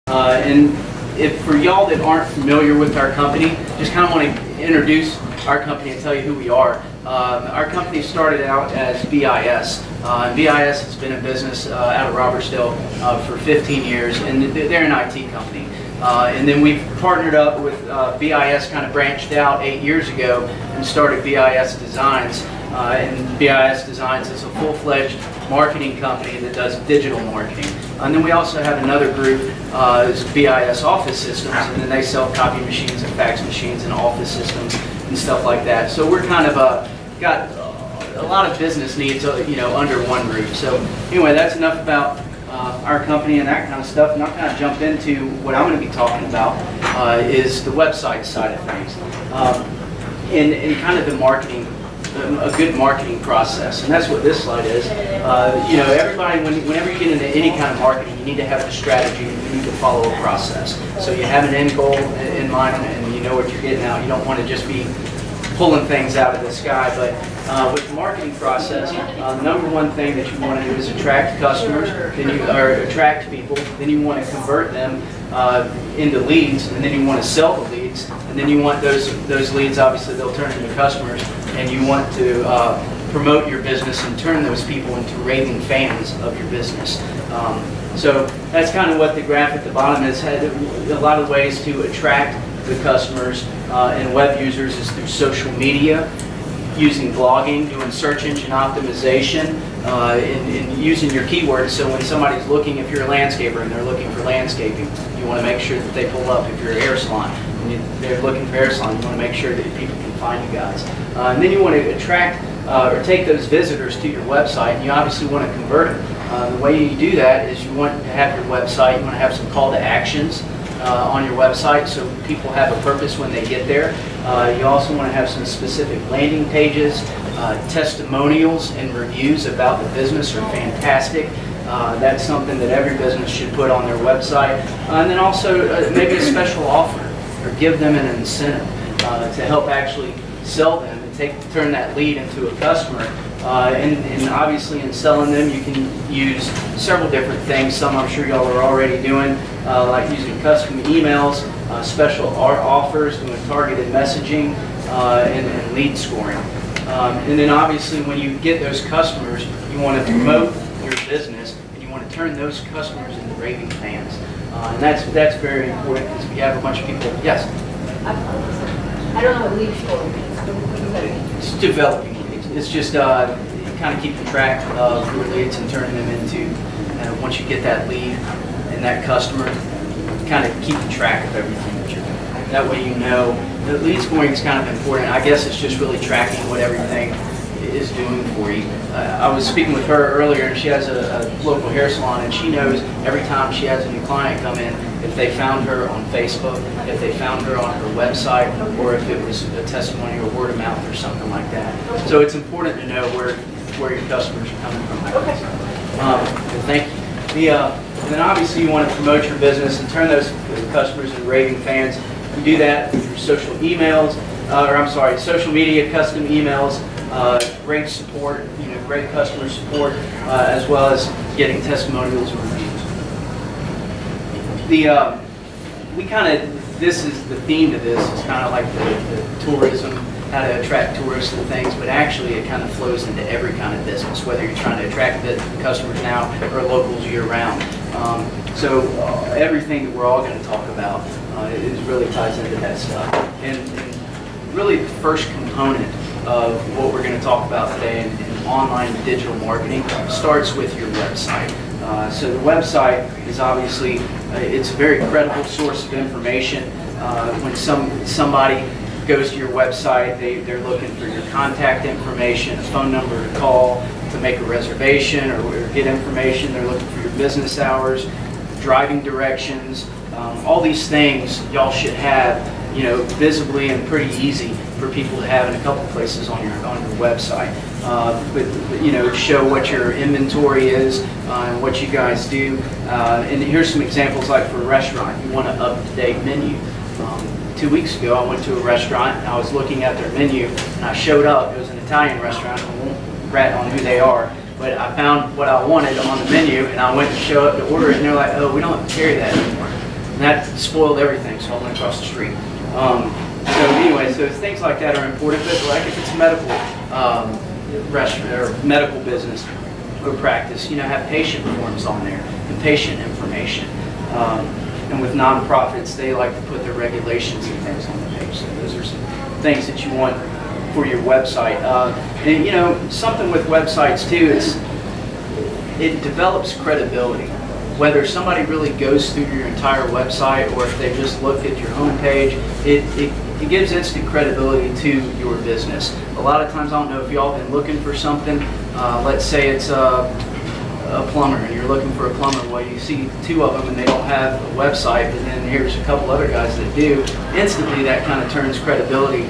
And if for y'all that aren't familiar with our company, just kind of want to introduce our company and tell you who we are. Our company started out as BIS. BIS has been in business out of Robertsdale for 15 years, and they're an IT company. And then we've partnered up with BIS, kind of branched out 8 years ago and started BIS Designs. And BIS Designs is a full-fledged marketing company that does digital marketing. And then we also have another group, is BIS Office Systems, and then they sell copy machines and fax machines and office systems and stuff like that. So we're kind of got a lot of business needs, under one roof. So anyway, that's enough about our company and that kind of stuff, and I'll kind of jump into what I'm going to be talking about is the website side of things, and kind of the marketing, a good marketing process, and that's what this slide is. Everybody, whenever you get into any kind of marketing, you need to have a strategy, you need to follow a process. So you have an end goal in mind, and you know what you're getting out. You don't want to just be pulling things out of the sky, but with the marketing process, the number one thing that you want to do is attract customers, or attract people, then you want to convert them into leads, and then you want to sell the leads, and then you want those leads, obviously they'll turn into customers, and you want to promote your business and turn those people into raving fans of your business. So that's kind of what the graph at the bottom is. A lot of ways to attract the customers and web users is through social media, using blogging, doing search engine optimization, and using your keywords. So when somebody's looking, if you're a landscaper and they're looking for landscaping, you want to make sure that they pull up. If you're a hair salon and they're looking for hair salon, you want to make sure that people can find you guys. And then you want to attract or take those visitors to your website, and you obviously want to convert them. The way you do that is you want to have your website, you want to have some call to actions on your website so people have a purpose when they get there. You also want to have some specific landing pages. Testimonials and reviews about the business are fantastic. That's something that every business should put on their website. And then also maybe a special offer, or give them an incentive to help actually sell them and turn that lead into a customer. And obviously in selling them, you can use several different things. Some I'm sure y'all are already doing, like using custom emails, special offers, doing targeted messaging, and lead scoring. And then obviously when you get those customers, you want to promote your business, and you want to turn those customers into raving fans. And that's very important, because if you have a bunch of people, yes? I don't know what lead scoring means. What does that mean? It's developing leads. It's just kind of keeping track of your leads and turning them into, once you get that lead and that customer, kind of keeping track of everything that you're doing. That way you know. The lead scoring is kind of important. I guess it's just really tracking what everything is doing for you. I was speaking with her earlier, and she has a local hair salon, and she knows every time she has a new client come in, if they found her on Facebook, if they found her on her website, or if it was a testimony or word of mouth or something like that. So it's important to know where your customers are coming from. Thank you. And then obviously you want to promote your business and turn those customers into raving fans. You do that through social emails, social media, custom emails, great support, great customer support, as well as getting testimonials and reviews. This is the theme to this. It's kind of like the tourism, how to attract tourists and things, but actually it kind of flows into every kind of business, whether you're trying to attract the customers now or locals year-round. So everything that we're all going to talk about is really ties into that stuff. And really the first component of what we're going to talk about today in online digital marketing starts with your website. So the website is obviously, it's a very credible source of information. When somebody goes to your website, they're looking for your contact information, a phone number to call, to make a reservation or get information. They're looking for your business hours, driving directions, all these things y'all should have, visibly and pretty easy for people to have in a couple places on your website. But show what your inventory is and what you guys do. And here's some examples, like for a restaurant, you want an up-to-date menu. 2 weeks ago, I went to a restaurant, and I was looking at their menu, and I showed up. It was an Italian restaurant. I won't rat on who they are, but I found what I wanted on the menu, and I went to show up to order it, and they're like, "Oh, we don't have to carry that anymore." And that spoiled everything, so I went across the street. So anyway, so things like that are important, but like if it's a medical restaurant or medical business or practice, have patient forms on there and patient information. And with nonprofits, they like to put their regulations and things on the page. So those are some things that you want for your website. And something with websites too is it develops credibility. Whether somebody really goes through your entire website or if they just looked at your homepage, it gives instant credibility to your business. A lot of times, I don't know if y'all been looking for something. Let's say it's a plumber and you're looking for a plumber. Well, you see two of them and they don't have a website, but then here's a couple other guys that do. Instantly, that kind of turns credibility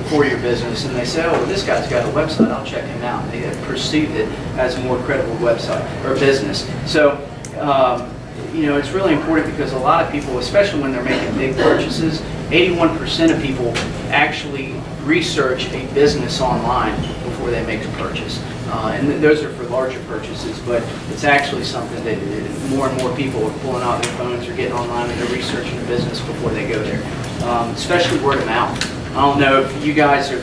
for your business, and they say, oh, well, this guy's got a website, I'll check him out. They have perceived it as a more credible website or business. So it's really important because a lot of people, especially when they're making big purchases, 81% of people actually research a business online before they make a purchase. And those are for larger purchases, but it's actually something that more and more people are pulling out their phones or getting online and they're researching a business before they go there, especially word of mouth. I don't know if you guys are,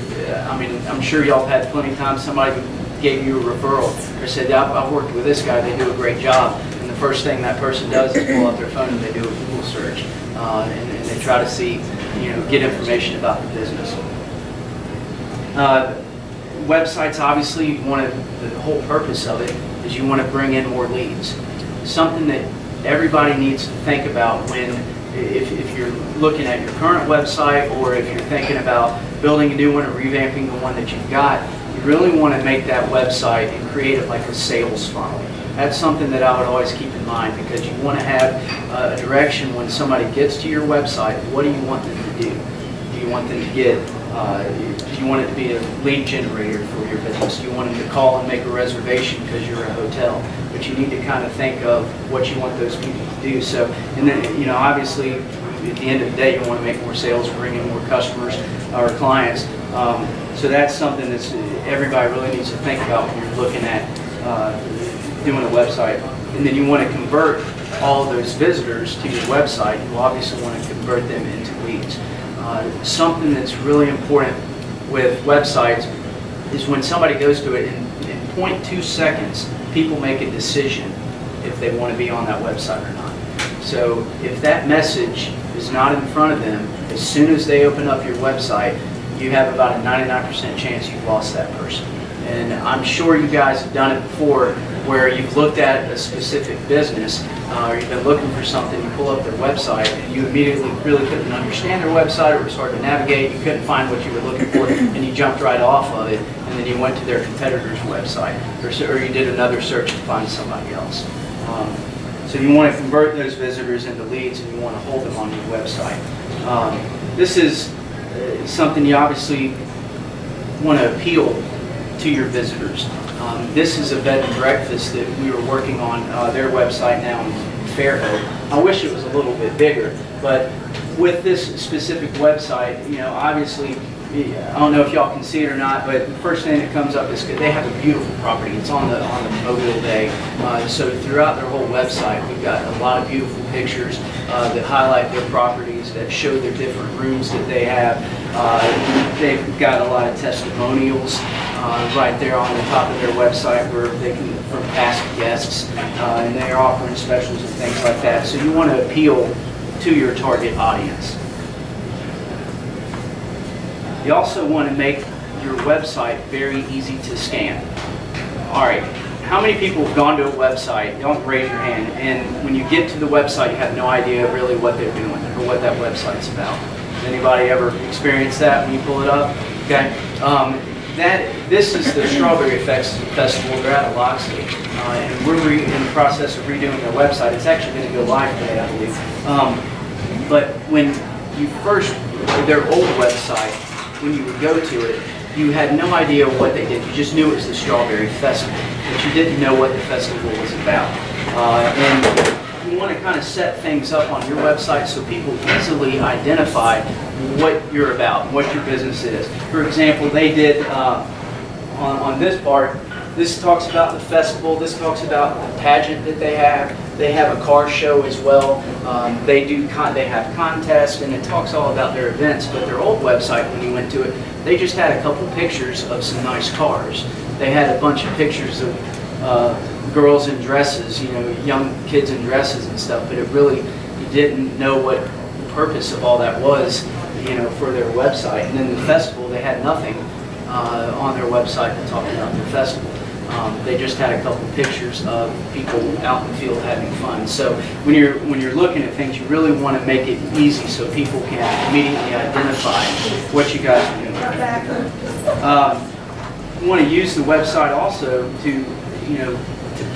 I'm sure y'all have had plenty of times somebody gave you a referral or said, I've worked with this guy, they do a great job. And the first thing that person does is pull out their phone and they do a Google search. And they try to see, get information about the business. Websites, obviously, the whole purpose of it is you want to bring in more leads. Something that everybody needs to think about if you're looking at your current website or if you're thinking about building a new one or revamping the one that you've got, you really want to make that website and create it like a sales funnel. That's something that I would always keep in mind because you want to have a direction when somebody gets to your website. What do you want them to do? Do you want them to get, do you want it to be a lead generator for your business? Do you want them to call and make a reservation because you're a hotel? But you need to kind of think of what you want those people to do. So, and then, obviously, at the end of the day, you want to make more sales, bring in more customers or clients. So that's something that everybody really needs to think about when you're looking at doing a website. And then you want to convert all of those visitors to your website. You obviously want to convert them into leads. Something that's really important with websites is when somebody goes to it, in 0.2 seconds, people make a decision if they want to be on that website or not. So if that message is not in front of them, as soon as they open up your website, you have about a 99% chance you've lost that person. And I'm sure you guys have done it before where you've looked at a specific business or you've been looking for something, you pull up their website and you immediately really couldn't understand their website or it was hard to navigate, you couldn't find what you were looking for and you jumped right off of it and then you went to their competitor's website or you did another search to find somebody else. So you want to convert those visitors into leads and you want to hold them on your website. This is something you obviously want to appeal to your visitors. This is a bed and breakfast that we were working on their website now in Fairhope. I wish it was a little bit bigger, but with this specific website, obviously, I don't know if y'all can see it or not, but the first thing that comes up is they have a beautiful property. It's on the Mobile Bay. So throughout their whole website, we've got a lot of beautiful pictures that highlight their properties, that show their different rooms that they have. They've got a lot of testimonials right there on the top of their website where they can, from past guests, and they're offering specials and things like that. So you want to appeal to your target audience. You also want to make your website very easy to scan. All right, how many people have gone to a website, don't raise your hand, and when you get to the website you have no idea really what they're doing or what that website's about? Has anybody ever experienced that when you pull it up? Okay. This is the Strawberry Festival. They're out of Loxley, and we're in the process of redoing their website. It's actually going to go live today, I believe. But when you first, their old website, when you would go to it, you had no idea what they did. You just knew it was the Strawberry Festival, but you didn't know what the festival was about. And you want to kind of set things up on your website so people easily identify what you're about, what your business is. For example, they did on this part, this talks about the festival, this talks about the pageant that they have, They have a car show as well. They have contests, and it talks all about their events. But their old website, when you went to it, they just had a couple pictures of some nice cars. They had a bunch of pictures of girls in dresses, young kids in dresses and stuff. But you didn't know what the purpose of all that was, for their website. And then the festival, they had nothing on their website to talk about their festival. They just had a couple pictures of people out in the field having fun. So when you're looking at things, you really want to make it easy so people can immediately identify what you guys are doing. You want to use the website also to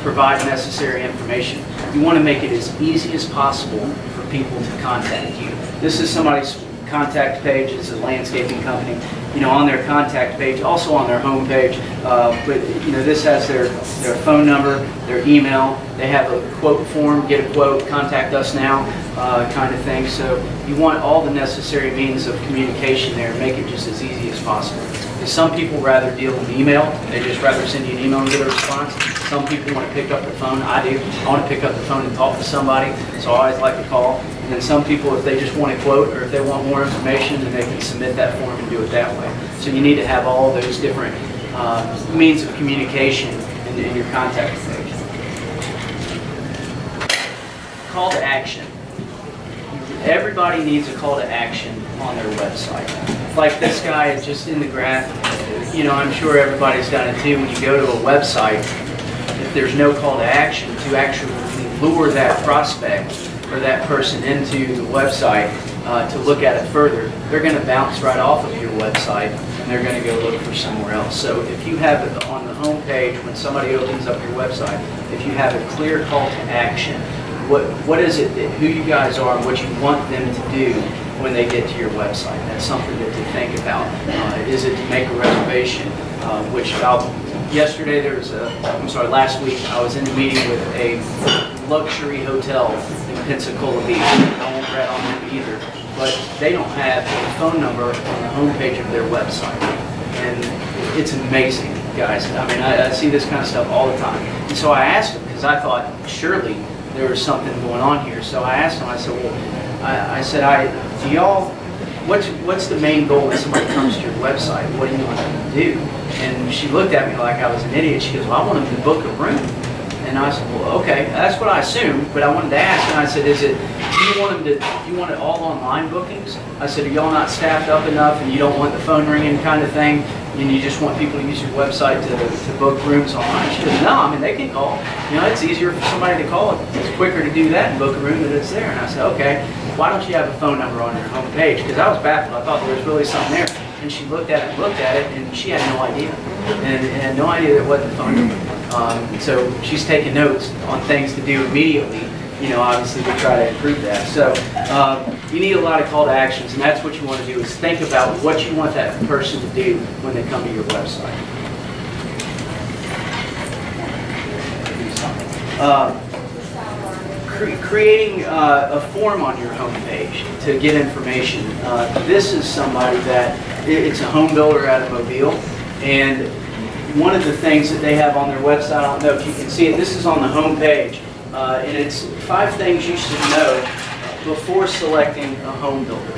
provide necessary information. You want to make it as easy as possible for people to contact you. This is somebody's contact page. It's a landscaping company. On their contact page, also on their home page, but this has their phone number, their email. They have a quote form, get a quote, contact us now, kind of thing. So you want all the necessary means of communication there. Make it just as easy as possible. Because some people rather deal with email. They just rather send you an email and get a response. Some people want to pick up the phone. I do. I want to pick up the phone and talk to somebody, so I always like to call. And then some people, if they just want a quote or if they want more information, then they can submit that form and do it that way. So you need to have all those different means of communication in your contact page. Call to action. Everybody needs a call to action on their website. Like this guy is just in the graph. I'm sure everybody's done it too. When you go to a website, if there's no call to action to actually lure that prospect or that person into the website to look at it further, they're going to bounce right off of your website and they're going to go look for somewhere else. So if you have it on the home page, when somebody opens up your website, if you have a clear call to action, what is it who you guys are and what you want them to do when they get to your website? That's something to think about. Is it to make a reservation? Last week I was in a meeting with a luxury hotel in Pensacola Beach. I won't rat on them either, but they don't have a phone number on the homepage of their website. And it's amazing, guys. I mean, I see this kind of stuff all the time. And so I asked them, because I thought surely there was something going on here. So I asked them, I said, what's the main goal when somebody comes to your website? What do you want them to do? And she looked at me like I was an idiot. She goes, well, I want them to book a room. And I said, well, okay, that's what I assumed, but I wanted to ask. And I said, do you want it all online bookings? I said, are y'all not staffed up enough and you don't want the phone ringing kind of thing? And you just want people to use your website to book rooms online? She goes, no, I mean, they can call. It's easier for somebody to call. It's quicker to do that and book a room than it's there. And I said, okay, why don't you have a phone number on your home page? Because I was baffled. I thought there was really something there. And she looked at it, and she had no idea. And had no idea there wasn't a phone number. So she's taking notes on things to do immediately, obviously to try to improve that. So you need a lot of call to actions, and that's what you want to do is think about what you want that person to do when they come to your website. Creating a form on your homepage to get information. This is somebody it's a home builder out of Mobile, and one of the things that they have on their website, I don't know if you can see it, this is on the home page, and it's 5 things you should know before selecting a home builder.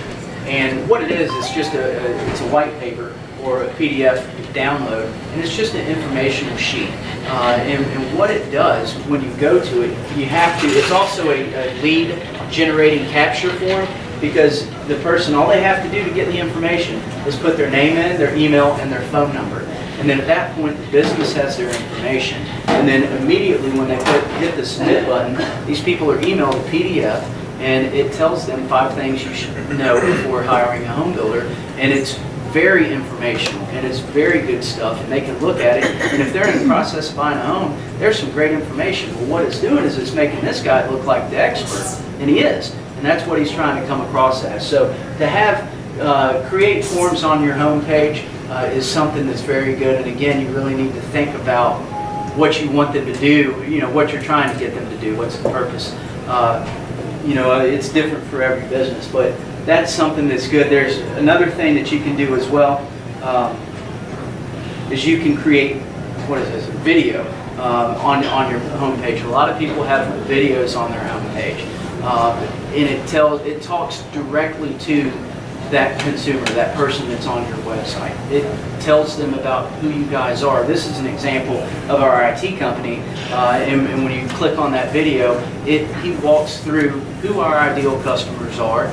And what it is, it's just it's a white paper or a PDF download, and it's just an informational sheet. And what it does when you go to it, it's also a lead generating capture form, because the person, all they have to do to get the information is put their name in, their email, and their phone number. And then at that point, the business has their information. And then immediately when they hit the submit button, these people are emailed a PDF, and it tells them 5 things you should know before hiring a home builder. And it's very informational, and it's very good stuff, and they can look at it. And if they're in the process of buying a home, there's some great information. Well, what it's doing is it's making this guy look like the expert, and he is. And that's what he's trying to come across as. So to have create forms on your home page is something that's very good. And again, you really need to think about what you want them to do, what you're trying to get them to do, what's the purpose. It's different for every business, but that's something that's good. There's another thing that you can do as well, is you can create, a video. on your homepage. A lot of people have videos on their homepage, and it talks directly to that consumer, that person that's on your website. It tells them about who you guys are. This is an example of our IT company, and when you click on that video, he walks through who our ideal customers are,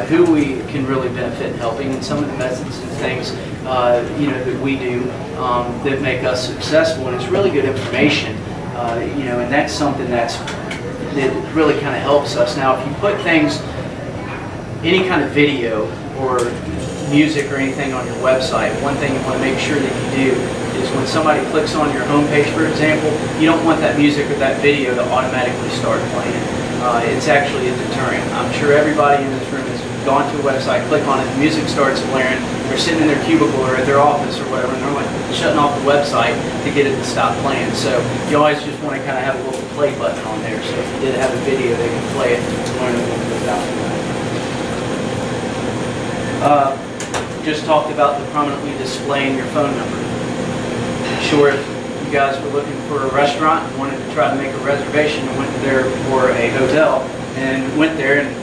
who we can really benefit in helping, and some of the methods and things that we do that make us successful. And it's really good information, and that's something that really kind of helps us. Now, if you put things, any kind of video or music or anything on your website, one thing you want to make sure that you do is when somebody clicks on your homepage, for example, you don't want that music or that video to automatically start playing. It's actually a deterrent. I'm sure everybody in this room has gone to a website, click on it, the music starts blaring, they're sitting in their cubicle or at their office or whatever, and they're like shutting off the website to get it to stop playing. So you always just want to kind of have a little play button on there, so if you did have a video, they can play it and learn a little bit about it. Just talked about the prominently displaying your phone number. Sure, if you guys were looking for a restaurant and wanted to try to make a reservation and went there for a hotel and went there and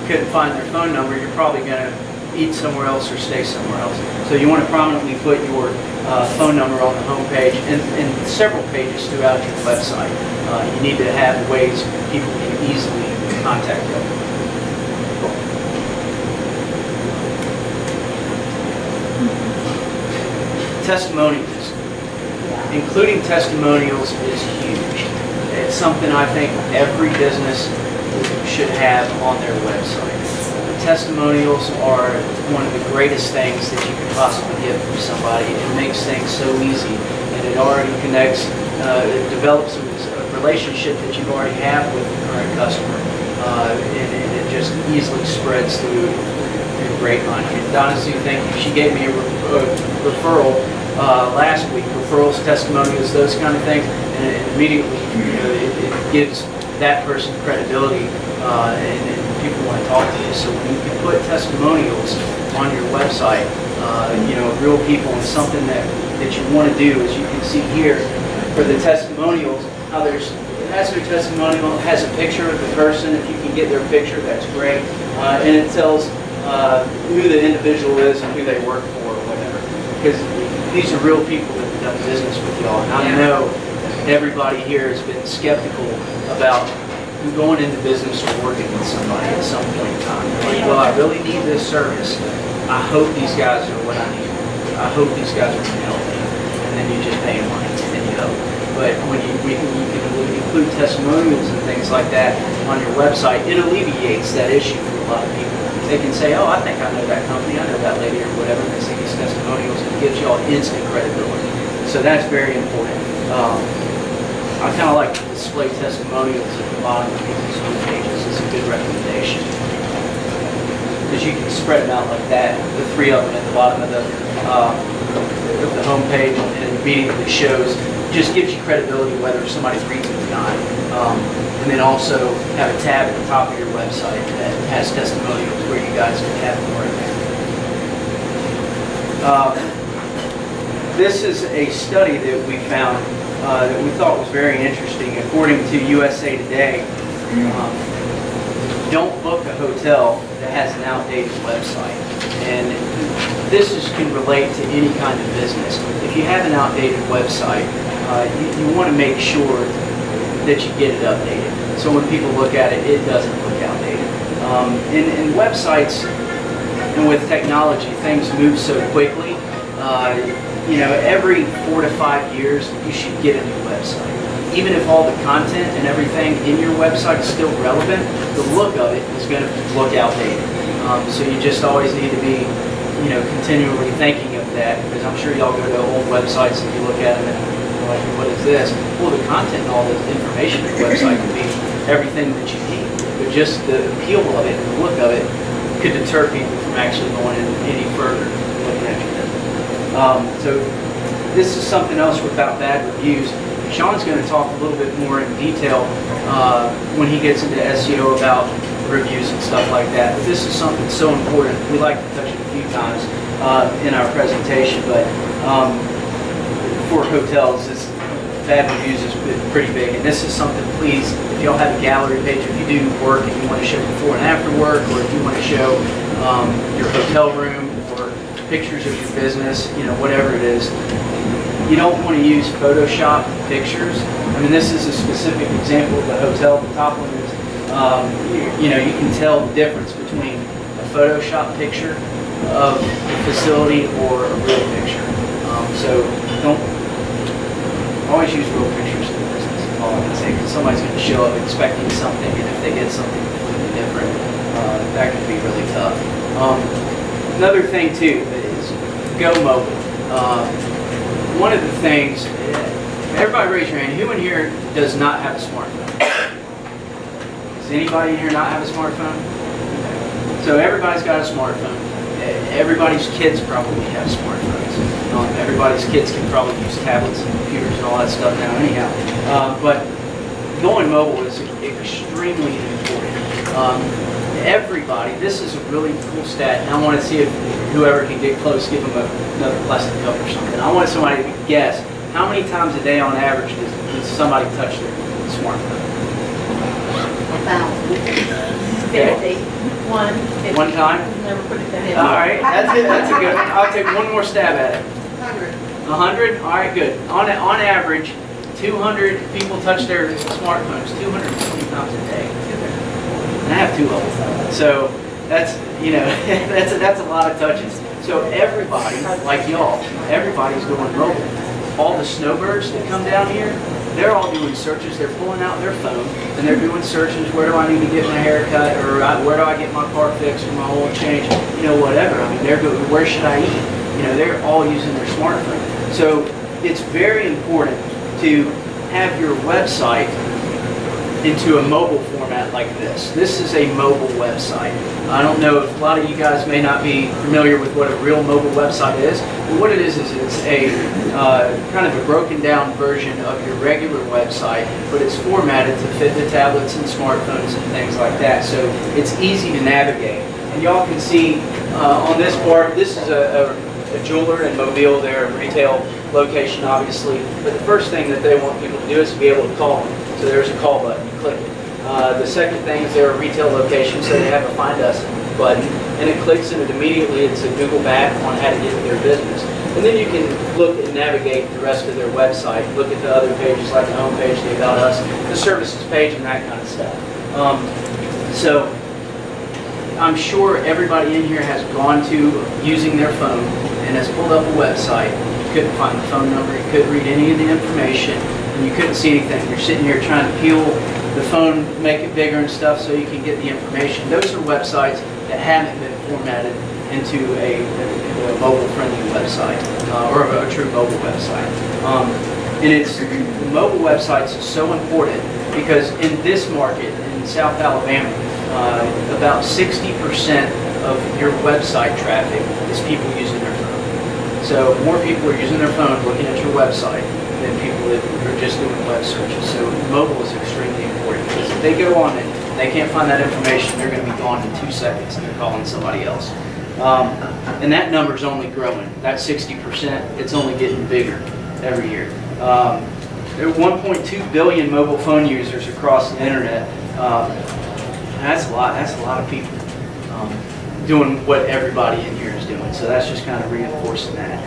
couldn't find their phone number, you're probably going to eat somewhere else or stay somewhere else. So you want to prominently put your phone number on the home page and several pages throughout your website. You need to have ways people can easily contact you. Testimonials. Including testimonials is huge. It's something I think every business should have on their website. Testimonials are one of the greatest things that you could possibly get from somebody. It makes things so easy, and it already connects, it develops a relationship that you already have with the current customer, and it just easily spreads through the grapevine. Donna Sue, thank you. She gave me a referral last week, referrals, testimonials, those kind of things, and it immediately it gives that person credibility, and people want to talk to you. So when you can put testimonials on your website, real people, and something that you want to do, as you can see here for the testimonials, how their testimonial has a picture of the person. If you can get their picture, that's great, and it tells who the individual is and who they work for or whatever, because these are real people that have done business with y'all. And I know everybody here has been skeptical about going into business or working with somebody at some point in time. They're like, well, I really need this service. I hope these guys are what I need. I hope these guys are going to help me. And then you just pay them money and you help. But when you can include testimonials and things like that on your website, it alleviates that issue for a lot of people. They can say, oh, I think I know that company, I know that lady or whatever, and they see these testimonials, and it gives you all instant credibility. So that's very important. I kind of like to display testimonials at the bottom of people's home pages. It's a good recommendation. Because you can spread them out like that, the three of them at the bottom of the home page, and it immediately shows, just gives you credibility whether somebody's reading it or not. And then also have a tab at the top of your website that has testimonials where you guys can have more in there. This is a study that we found that we thought was very interesting. According to USA Today, don't book a hotel that has an outdated website. And this can relate to any kind of business. If you have an outdated website, you want to make sure that you get it updated. So when people look at it, it doesn't look outdated. In websites and with technology, things move so quickly. Every 4 to 5 years, you should get a new website. Even if all the content and everything in your website is still relevant, the look of it is going to look outdated. So you just always need to be, continually thinking of that, because I'm sure y'all go to old websites and you look at them and you're like, what is this? Well, the content and all the information on the website could be everything that you need, but just the appeal of it and the look of it could deter people from actually going any further looking at your business. So this is something else about bad reviews. Sean's going to talk a little bit more in detail when he gets into SEO about reviews and stuff like that. But this is something so important. We like to touch it a few times in our presentation, but for hotels, bad reviews is pretty big, and this is something, please, if y'all have a gallery page, if you do work and you want to show before and after work, or if you want to show your hotel room or pictures of your business, whatever it is, you don't want to use Photoshop pictures. I mean, this is a specific example of the hotel. The top one is, you can tell the difference between a Photoshop picture of the facility or a real picture. So don't always use real pictures in the business. Is all I can say, because somebody's going to show up expecting something, and if they get something completely different, that can be really tough. Another thing too is go mobile. One of the things, everybody raise your hand. Who in here does not have a smartphone? Does anybody in here not have a smartphone? Okay. So everybody's got a smartphone. Everybody's kids probably have smartphones. Everybody's kids can probably use tablets and computers and all that stuff now anyhow. But going mobile is extremely important. Everybody, this is a really cool stat, and I want to see if whoever can get close, give them another plastic cup or something. I want somebody to guess how many times a day on average does somebody touch their smartphone? 1,000. Okay. 50. One time? Never put it down. All right, that's it. That's a good one. I'll take one more stab at it. 100. 100? All right, good. On average, 200 people touch their smartphones 220 times a day. And I have two of them. So that's, that's a lot of touches. So everybody, like y'all, everybody's going mobile. All the snowbirds that come down here, they're all doing searches. They're pulling out their phone and they're doing searches. Where do I need to get my hair cut, or where do I get my car fixed, or my oil changed? Whatever. I mean, they're going, where should I eat? They're all using their smartphone. So it's very important to have your website into a mobile format like this. This is a mobile website. I don't know if a lot of you guys may not be familiar with what a real mobile website is, but what it is it's a kind of a broken down version of your regular website, but it's formatted to fit the tablets and smartphones and things like that. So it's easy to navigate. And y'all can see on this part, this is a jeweler in Mobile, their retail location obviously, but the first thing that they want people to do is to be able to call them. So there's a call button, you click it. The second thing is they're a retail location, so they have a Find Us button, and it clicks and it immediately, it's a Google map on how to get to their business. And then you can look and navigate the rest of their website, look at the other pages like the home page, the About Us, the services page, and that kind of stuff. So I'm sure everybody in here has gone to using their phone and has pulled up a website. You couldn't find the phone number, you couldn't read any of the information, and you couldn't see anything. You're sitting here trying to peel the phone, make it bigger and stuff so you can get the information. Those are websites that haven't been formatted into a mobile-friendly website or a true mobile website. And mobile websites are so important because in this market in South Alabama, about 60% of your website traffic is people using their phone. So more people are using their phone looking at your website than people that are just doing web searches. So mobile is extremely important because if they go on it and they can't find that information, they're going to be gone in 2 seconds and they're calling somebody else. And that number is only growing. That 60%, it's only getting bigger every year. There are 1.2 billion mobile phone users across the internet. That's a lot. That's a lot of people doing what everybody in here is doing. So that's just kind of reinforcing that.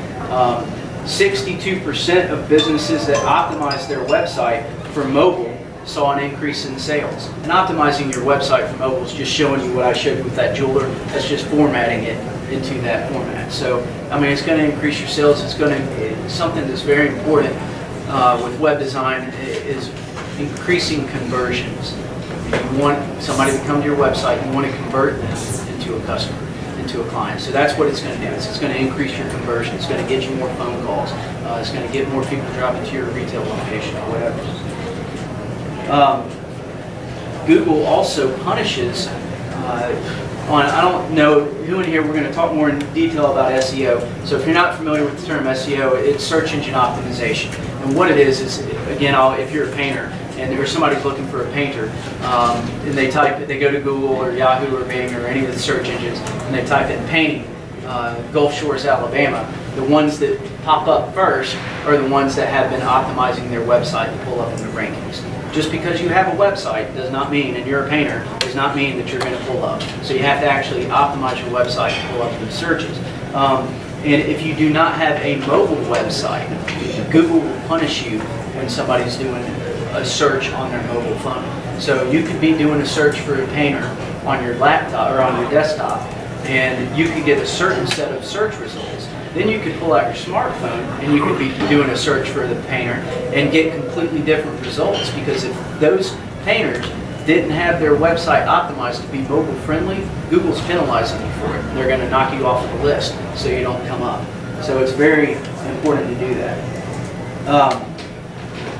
62% of businesses that optimize their website for mobile saw an increase in sales. And optimizing your website for mobile is just showing you what I showed you with that jeweler. That's just formatting it into that format. So, I mean, it's going to increase your sales. It's going to, something that's very important with web design is increasing conversions. You want somebody to come to your site, you want to convert them into a customer, into a client. So that's what it's going to do. It's going to increase your conversion. It's going to get you more phone calls. It's going to get more people to drop into your retail location or whatever. Google also punishes I don't know who in here, we're going to talk more in detail about SEO. So if you're not familiar with the term SEO, it's search engine optimization. And what it is again, if you're a painter and there's somebody's looking for a painter, and they go to Google or Yahoo or Bing or any of the search engines, and they type in painting, Gulf Shores, Alabama, the ones that pop up first are the ones that have been optimizing their website to pull up in the rankings. Just because you have a website does not mean, and you're a painter, does not mean that you're going to pull up. So you have to actually optimize your website to pull up the searches. And if you do not have a mobile website, Google will punish you when somebody's doing a search on their mobile phone. So you could be doing a search for a painter on your laptop or on your desktop, and you could get a certain set of search results. Then you could pull out your smartphone and you could be doing a search for the painter and get completely different results, because if those painters didn't have their website optimized to be mobile friendly, Google's penalizing you for it. They're going to knock you off of the list so you don't come up. So it's very important to do that.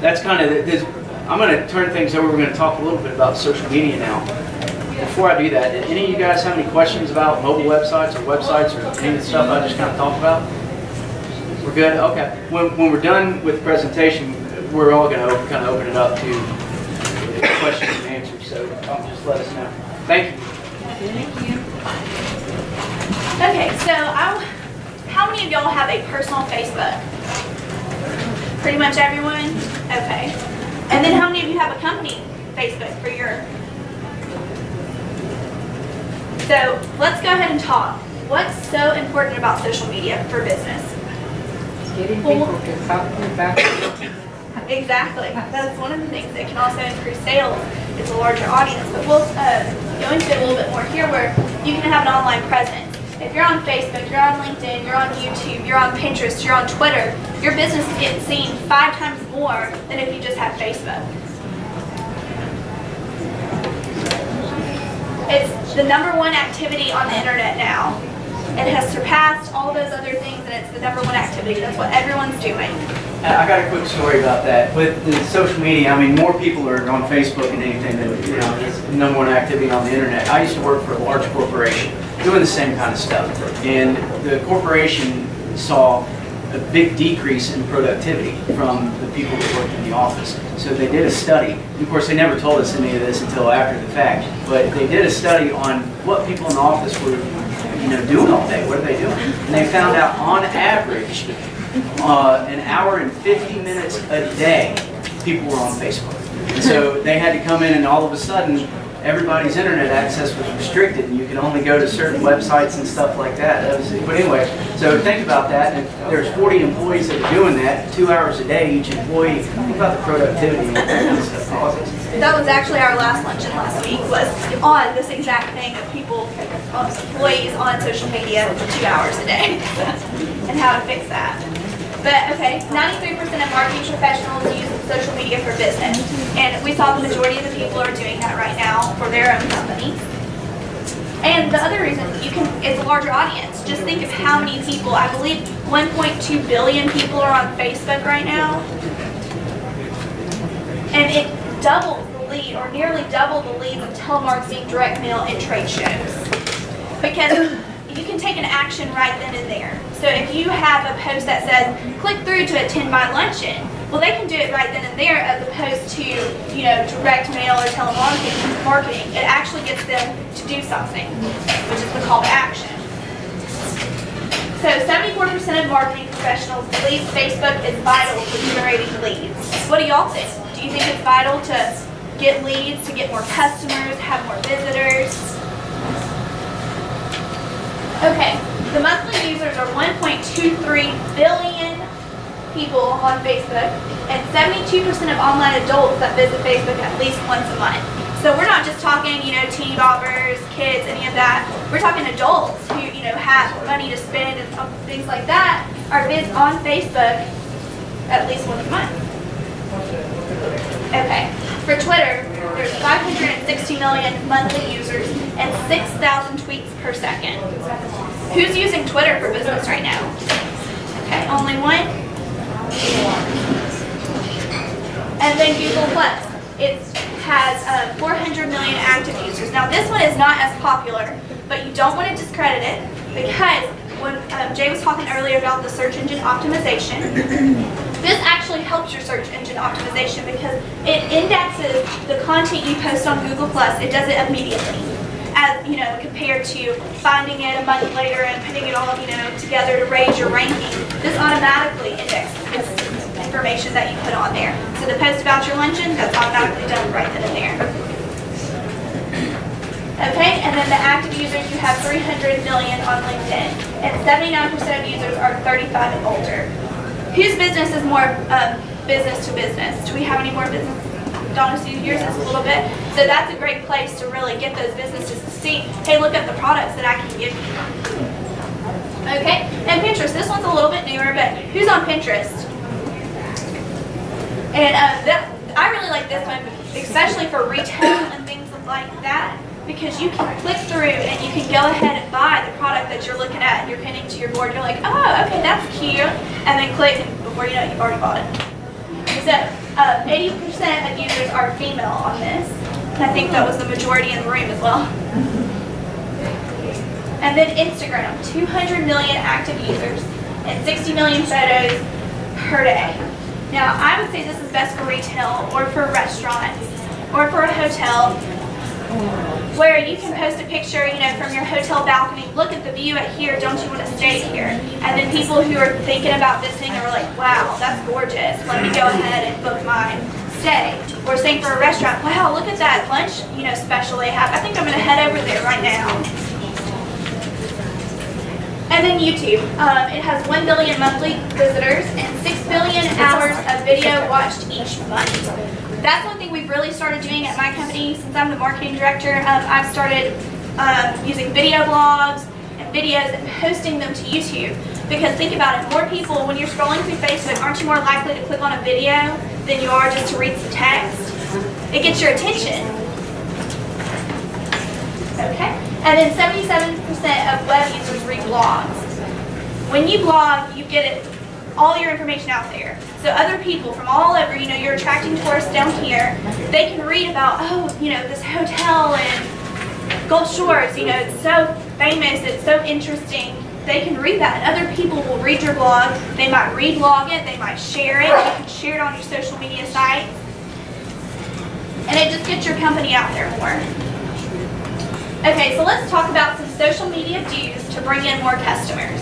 That's kind of this. I'm going to turn things over. We're going to talk a little bit about social media now. Before I do that, did any of you guys have any questions about mobile websites or any of the stuff I just kind of talked about? We're good? Okay. When we're done with the presentation, we're all going to kind of open it up to questions and answers. So just let us know. Thank you. Thank you. Okay, so how many of y'all have a personal Facebook? Pretty much everyone? Okay. And then how many of you have a company Facebook for your... So let's go ahead and talk. What's so important about social media for business? Getting people to talk to you about it. Exactly. That's one of the things that can also increase sales. It's a larger audience. But we'll go into it a little bit more here, where you can have an online presence. If you're on Facebook, you're on LinkedIn, you're on YouTube, you're on Pinterest, you're on Twitter, your business is getting seen 5 times more than if you just have Facebook. It's the #1 activity on the internet now. It has surpassed all those other things, and it's the #1 activity. That's what everyone's doing. I got a quick story about that. With the social media, I mean, more people are on Facebook than anything that, you know, is the #1 activity on the internet. I used to work for a large corporation doing the same kind of stuff. And the corporation saw a big decrease in productivity from the people that worked in the office. So they did a study. Of course, they never told us any of this until after the fact, but they did a study on what people in the office were, you know, doing all day. What are they doing? And they found out, on average, an hour and 50 minutes a day, people were on Facebook. And so they had to come in, and all of a sudden, everybody's internet access was restricted, and you could only go to certain websites and stuff like that. But anyway, so think about that. And if there's 40 employees that are doing that, 2 hours a day each employee, think about the productivity and that stuff causes. That was actually our last luncheon last week, was on this exact thing of people, employees on social media for 2 hours a day, and how to fix that. But okay, 93% of marketing professionals use social media for business. And we saw the majority of the people are doing that right now for their own companies. And the other reason, it's a larger audience. Just think of how many people, I believe 1.2 billion people are on Facebook right now. And it doubles the lead, or nearly double the leads of telemarketing, direct mail, and trade shows. Because you can take an action right then and there. So if you have a post that says, click through to attend my luncheon, well, they can do it right then and there, as opposed to, you know, direct mail or telemarketing. It actually gets them to do something, which is the call to action. So 74% of marketing professionals believe Facebook is vital for generating leads. What do y'all think? Do you think it's vital to get leads, to get more customers, have more visitors? Okay, the monthly users are 1.23 billion people on Facebook, and 72% of online adults that visit Facebook at least once a month. So we're not just talking, you know, teen boppers, kids, any of that. We're talking adults who, you know, have money to spend and things like that are on Facebook at least once a month. Okay, for Twitter, there's 560 million monthly users and 6,000 tweets per second. Who's using Twitter for business right now? Okay, only one? And then Google Plus. It has 400 million active users. Now this one is not as popular, but you don't want to discredit it, because when Jay was talking earlier about the search engine optimization, this actually helps your search engine optimization, because it indexes the content you post on Google Plus. It does it immediately. as, compared to finding it a month later and putting it all, together to raise your ranking. This automatically indexes this information that you put on there. So the post about your luncheon, that's automatically done right then and there. Okay, and then the active users, you have 300 million on LinkedIn, and 79% of users are 35 and older. Whose business is more business to business? Do we have any more business? Donna, so yours is a little bit. So that's a great place to really get those businesses to see, hey, look at the products that I can give you. Okay, and Pinterest, this one's a little bit newer, but who's on Pinterest? And I really like this one, especially for retail and things like that, because you can click through and you can go ahead and buy the product that you're looking at and you're pinning to your board. You're like, oh, okay, that's cute. And then click, and before you know it, you've already bought it. So 80% of users are female on this. And I think that was the majority in the room as well. And then Instagram, 200 million active users and 60 million photos per day. Now, I would say this is best for retail or for restaurants or for a hotel, where you can post a picture, from your hotel balcony. Look at the view at here. Don't you want to stay here? And then people who are thinking about visiting are like, wow, that's gorgeous. Let me go ahead and book my stay. Or same for a restaurant. Wow, look at that lunch, special they have. I think I'm going to head over there right now. And then YouTube. It has 1 billion monthly visitors and 6 billion hours of video watched each month. That's one thing we've really started doing at my company. Since I'm the marketing director, I've started using video blogs and videos and posting them to YouTube. Because think about it, more people, when you're scrolling through Facebook, aren't you more likely to click on a video than you are just to read some text? It gets your attention. Okay? And then 77% of web users read blogs. When you blog, you get all your information out there. So other people from all over, you're attracting tourists down here, they can read about, this hotel in Gulf Shores, it's so famous, it's so interesting. They can read that, and other people will read your blog. They might reblog it, they might share it, you can share it on your social media sites, and it just gets your company out there more. Okay, so let's talk about some social media do's to bring in more customers.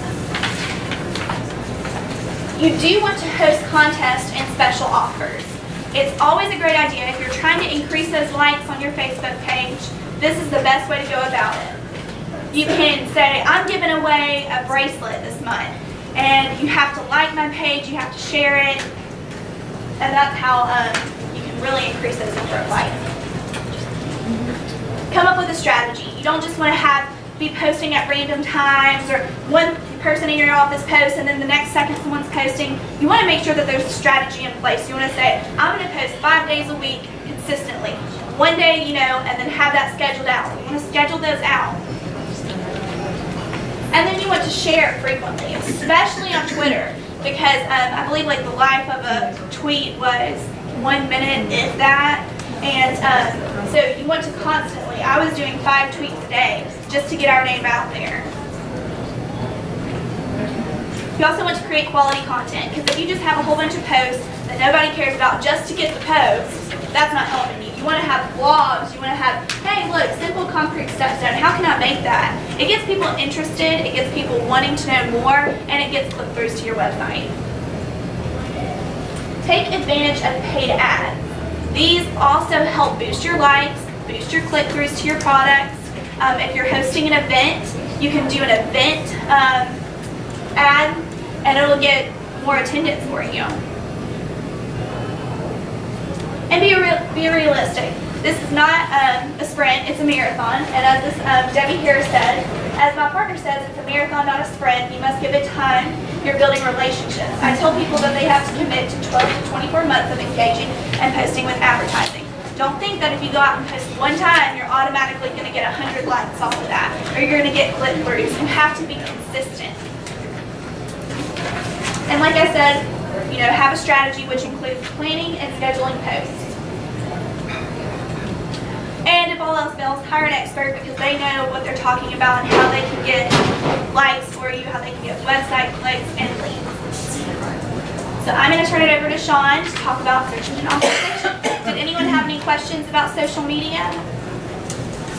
You do want to host contests and special offers. It's always a great idea if you're trying to increase those likes on your Facebook page. This is the best way to go about it. You can say, I'm giving away a bracelet this month, and you have to like my page, you have to share it, and that's how you can really increase those number of likes. Come up with a strategy. You don't just want to be posting at random times, or one person in your office posts and then the next second someone's posting. You want to make sure that there's a strategy in place. You want to say, I'm going to post 5 days a week consistently. One day, and then have that scheduled out. You want to schedule those out. And then you want to share it frequently, especially on Twitter, because I believe the life of a tweet was 1 minute, if that. And so you want to constantly, I was doing 5 tweets a day just to get our name out there. You also want to create quality content, because if you just have a whole bunch of posts that nobody cares about just to get the posts, that's not helping you. You want to have blogs, you want to have, hey look, simple concrete steps done, how can I make that? It gets people interested, it gets people wanting to know more, and it gets click-throughs to your website. Take advantage of paid ads. These also help boost your likes, boost your click-throughs to your products. If you're hosting an event, you can do an event ad, and it'll get more attendance for you. And be realistic. This is not a sprint, it's a marathon. And as this Debbie Harris said, as my partner says, it's a marathon, not a sprint. You must give it time. You're building relationships. I tell people that they have to commit to 12 to 24 months of engaging and posting with advertising. Don't think that if you go out and post one time, you're automatically going to get 100 likes off of that, or you're going to get click-throughs. You have to be consistent. And like I said, have a strategy which includes planning and scheduling posts. And if all else fails, hire an expert, because they know what they're talking about and how they can get likes for you, how they can get website clicks and leads. So I'm going to turn it over to Sean to talk about search engine optimization. Did anyone have any questions about social media?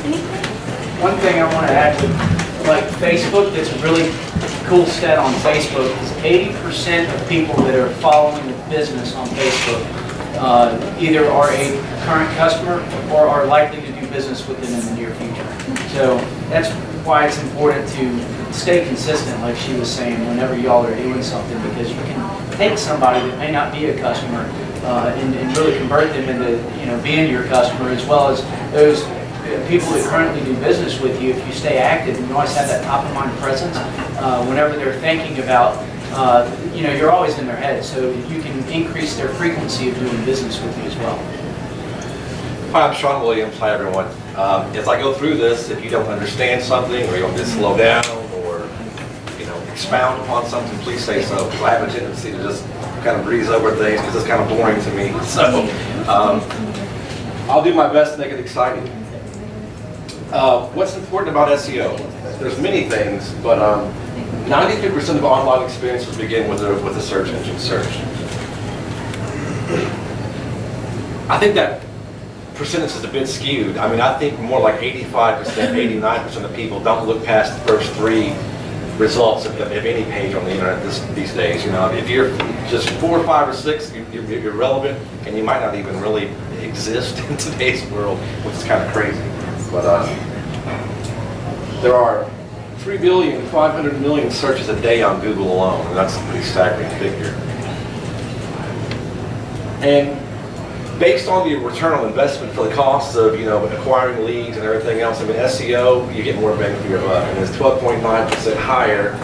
Anything? one thing I want to add with like Facebook, that's a really cool stat on Facebook, is 80% of people that are following the business on Facebook either are a current customer or are likely to do business with them in the near future. So that's why it's important to stay consistent, like she was saying, whenever y'all are doing something, because you can take somebody that may not be a customer and really convert them into, being your customer, as well as those people that currently do business with you. If you stay active and you always have that top of mind presence, whenever they're thinking about, you're always in their head, so you can increase their frequency of doing business with you as well. Hi, I'm Sean Williams. Hi, everyone. As I go through this, if you don't understand something, or you want me to slow down, or expound upon something, please say so. Because I have a tendency to just kind of breeze over things because it's kind of boring to me. So I'll do my best to make it exciting. What's important about SEO? There's many things, but 93% of online experiences begin with a search engine search. I think that percentage is a bit skewed. I mean, I think more like 85%, 89% of people don't look past the first 3 results of any page on the internet these days. If you're just 4 or 5 or 6, you're relevant, and you might not even really exist in today's world, which is kind of crazy. But there are 3,500,000,000 searches a day on Google alone, and that's a pretty staggering figure. And based on the return on investment for the costs of acquiring leads and everything else, I mean, SEO, you get more bang for your buck, and it's 12.9% higher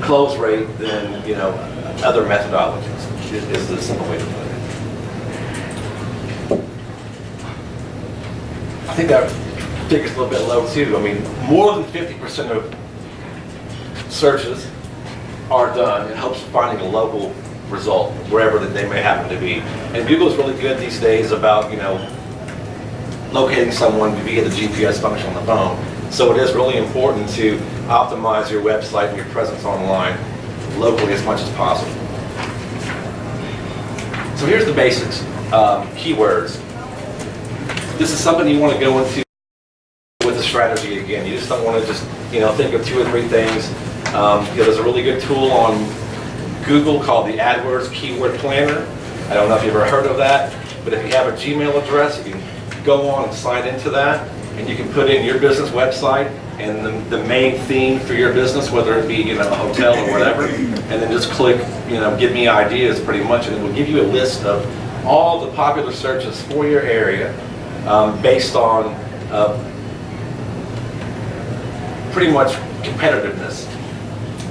close rate than other methodologies. Is the simple way to put it. I think that figure's a little bit low too. I mean, more than 50% of searches are done in hopes of finding a local result wherever that they may happen to be. And Google's really good these days about locating someone via the GPS function on the phone. So it is really important to optimize your website and your presence online locally as much as possible. So here's the basics. Keywords. This is something you want to go into with a strategy again. You just don't want to just think of 2 or 3 things. There's a really good tool on Google called the AdWords Keyword Planner. I don't know if you've ever heard of that, but if you have a Gmail address, you can go on and sign into that, and you can put in your business website and the main theme for your business, whether it be a hotel or whatever, and then just click give me ideas pretty much, and it will give you a list of all the popular searches for your area based on pretty much competitiveness.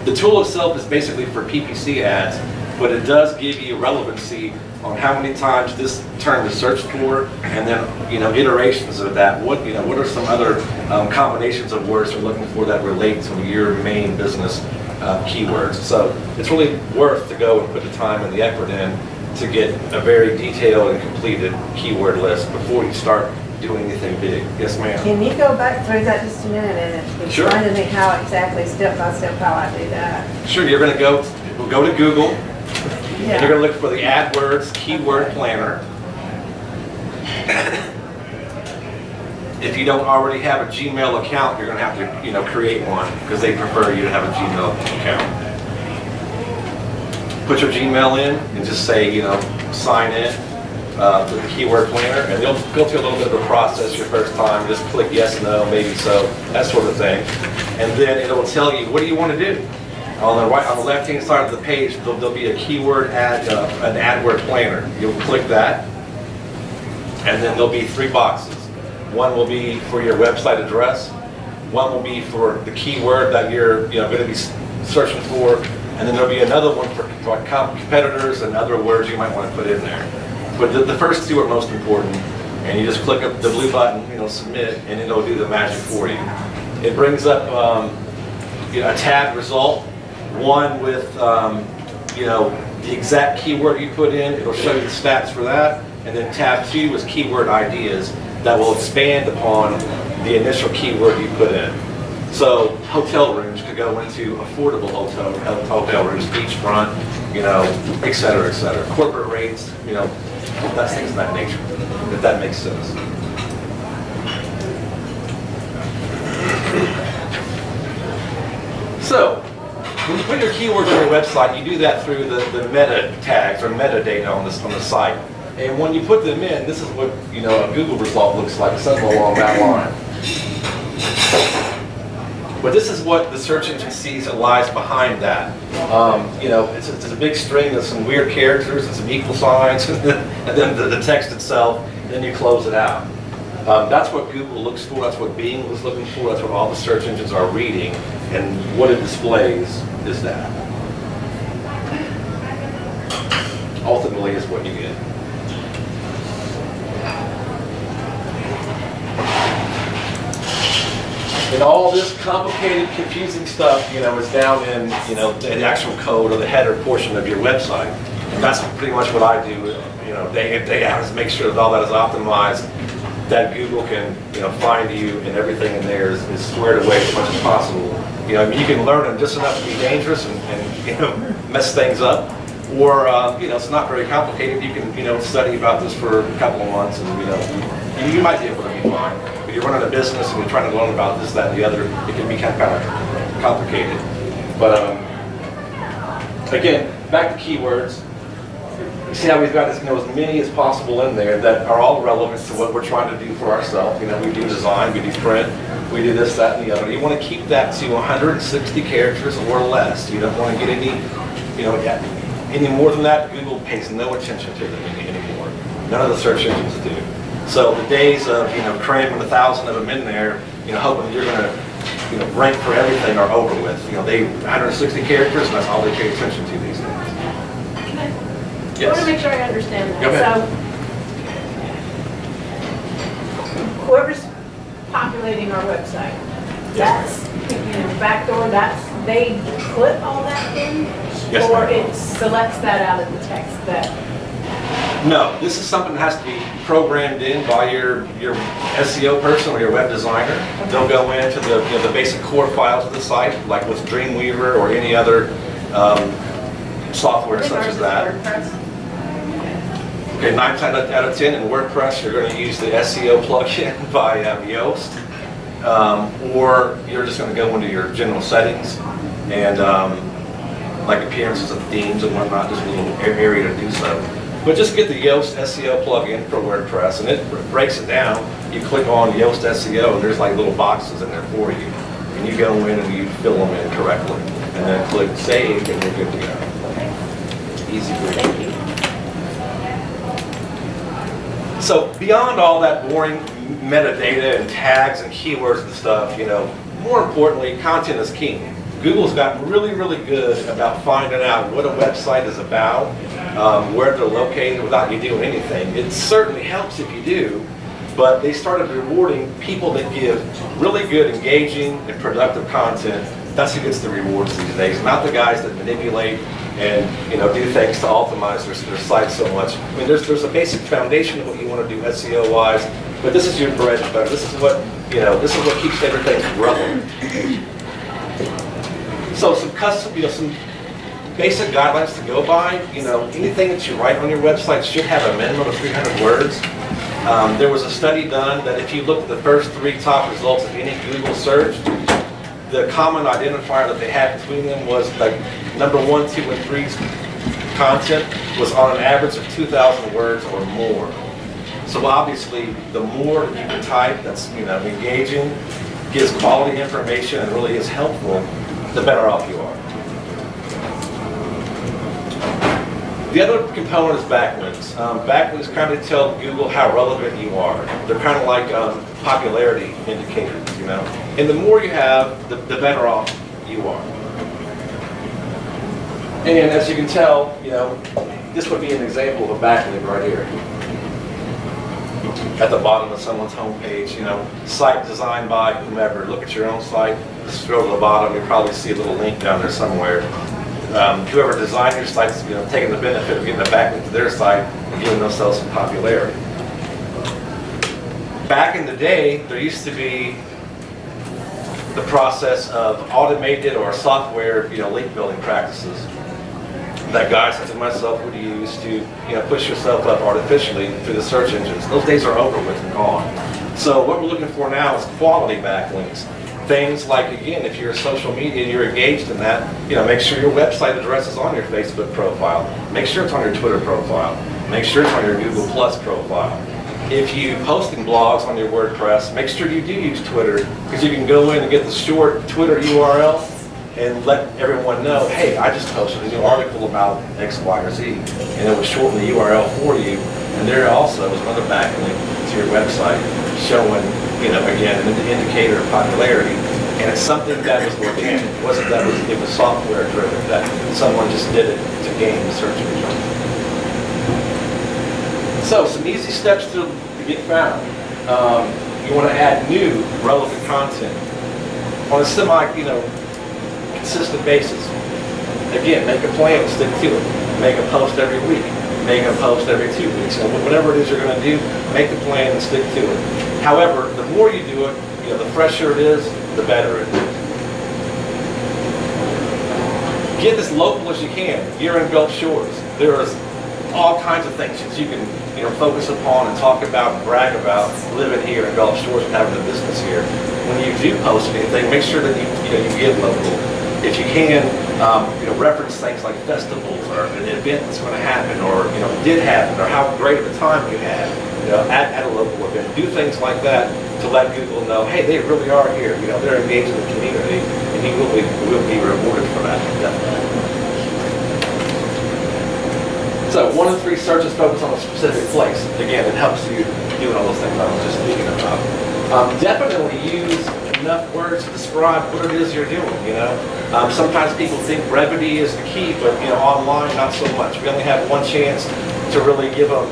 The tool itself is basically for PPC ads, but it does give you relevancy on how many times this term is searched for, and then iterations of that. What are some other combinations of words you're looking for that relate to your main business keywords? So it's really worth to go and put the time and the effort in to get a very detailed and completed keyword list before you start doing anything big. Yes, ma'am. Can you go back through that just a minute and Sure. explain to me how exactly, step by step, how I do that? Sure, you're going to go to Google, and you're going to look for the AdWords Keyword Planner. If you don't already have a Gmail account, you're going to have to create one, because they prefer you to have a Gmail account. Put your Gmail in and just say sign in with the Keyword Planner, and you'll go through a little bit of a process your first time. Just click yes, no, maybe so, that sort of thing, and then it'll tell you what do you want to do. On the left-hand side of the page, there'll be a keyword an AdWord Planner. You'll click that, and then there'll be 3 boxes. One will be for your website address. One will be for the keyword that you're going to be searching for, and then there'll be another one for competitors and other words you might want to put in there. But the first 2 are most important, and you just click up the blue button, submit, and it'll do the magic for you. It brings up a tabbed result, one with the exact keyword you put in. It'll show you the stats for that, and then tab 2 is keyword ideas that will expand upon the initial keyword you put in. So hotel rooms could go into affordable hotel rooms, beachfront, et cetera, et cetera. Corporate rates, that's things of that nature, if that makes sense. when you put your keywords on your website, you do that through the meta tags or metadata on the site. And when you put them in, this is what a Google result looks like, something along that line. But this is what the search engine sees that lies behind that. It's a big string of some weird characters and some equal signs, and then the text itself, and then you close it out. That's what Google looks for, that's what Bing was looking for, that's what all the search engines are reading, and what it displays is that. Ultimately is what you get. And all this complicated, confusing stuff, is down in, the actual code or the header portion of your website. And that's pretty much what I do, day in, day out, is make sure that all that is optimized, that Google can, find you, and everything in there is squared away as much as possible. You can learn them just enough to be dangerous and mess things up, or it's not very complicated. You can study about this for a couple of months, and you might be able to be fine. If you're running a business and you're trying to learn about this, that, and the other, it can be kind of complicated. But again, back to keywords. You see how we've got as many as possible in there that are all relevant to what we're trying to do for ourselves. We do design, we do print, we do this, that, and the other. You want to keep that to 160 characters or less. You don't want to get any more than that. Google pays no attention to them anymore. None of the search engines do. So the days of cramming 1,000 of them in there, hoping you're going to rank for everything are over with. They 160 characters, and that's all they pay attention to these days. I want to make sure I understand that. Go ahead. So, whoever's populating our website, that's, backdoor, they put all that in? Yes, or ma'am. it selects that out of the text that? No, this is something that has to be programmed in by your SEO person or your web designer. Okay. They'll go into the basic core files of the site, like with Dreamweaver or any other software such as that. WordPress? Okay, 9 times out of 10 in WordPress, you're going to use the SEO plugin by Yoast, or you're just going to go into your general settings and like appearances of themes and whatnot, just a little area to do so. But just get the Yoast SEO plugin for WordPress, and it breaks it down. You click on Yoast SEO, and there's like little boxes in there for you, and you go in and you fill them in correctly, and then click Save, and you're good to go. Easy for you. So beyond all that boring metadata and tags and keywords and stuff, more importantly, content is king. Google's gotten really, really good about finding out what a website is about, where they're located without you doing anything. It certainly helps if you do, but they started rewarding people that give really good, engaging, and productive content. That's who gets the rewards these days, not the guys that manipulate and do things to optimize their site so much. I mean, there's a basic foundation of what you want to do SEO wise, but this is your bread and butter. This is what keeps everything relevant. So some custom, some basic guidelines to go by. Anything that you write on your website should have a minimum of 300 words. There was a study done that if you look at the first 3 top results of any Google search, the common identifier that they had between them was like number 1, 2, and 3's content was on an average of 2,000 words or more. So obviously, the more that you can type that's engaging, gives quality information, and really is helpful, the better off you are. The other component is backlinks. Backlinks kind of tell Google how relevant you are. They're kind of like popularity indicators, And the more you have, the better off you are. And as you can tell, this would be an example of a backlink right here. At the bottom of someone's homepage, site designed by whomever. Look at your own site. Just scroll to the bottom. You'll probably see a little link down there somewhere. Whoever designed your site's taking the benefit of getting a backlink to their site and giving themselves some popularity. Back in the day, there used to be the process of automated or software, link building practices that guys such as myself would use to, push yourself up artificially through the search engines. Those days are over with and gone. So what we're looking for now is quality backlinks. Things like, again, if you're social media and you're engaged in that, make sure your website address is on your Facebook profile. Make sure it's on your Twitter profile. Make sure it's on your Google Plus profile. If you're posting blogs on your WordPress, make sure you do use Twitter, because you can go in and get the short Twitter URL and let everyone know, hey, I just posted a new article about X, Y, or Z, and it will shorten the URL for you. And there also is another backlink to your website showing, again, an indicator of popularity. And it's something that was organic. It wasn't that it was software driven, that someone just did it to gain the search result. So some easy steps to get found. You want to add new relevant content on a consistent basis. Again, make a plan and stick to it. Make a post every week. Make a post every 2 weeks. Whatever it is you're going to do, make the plan and stick to it. However, the more you do it, the fresher it is, the better it is. Get as local as you can. You're in Gulf Shores. There's all kinds of things that you can focus upon and talk about and brag about living here in Gulf Shores and having a business here. When you do post anything, make sure that you get local. If you can, reference things like festivals or an event that's going to happen or did happen or how great of a time you had at a local event. Do things like that to let Google know, hey, they really are here. They're engaged in the community, and you will be rewarded for that. Definitely. So 1 in 3 searches focus on a specific place. Again, it helps you doing all those things I was just speaking about. Definitely use enough words to describe what it is you're doing. Sometimes people think brevity is the key, but online not so much. We only have one chance to really give them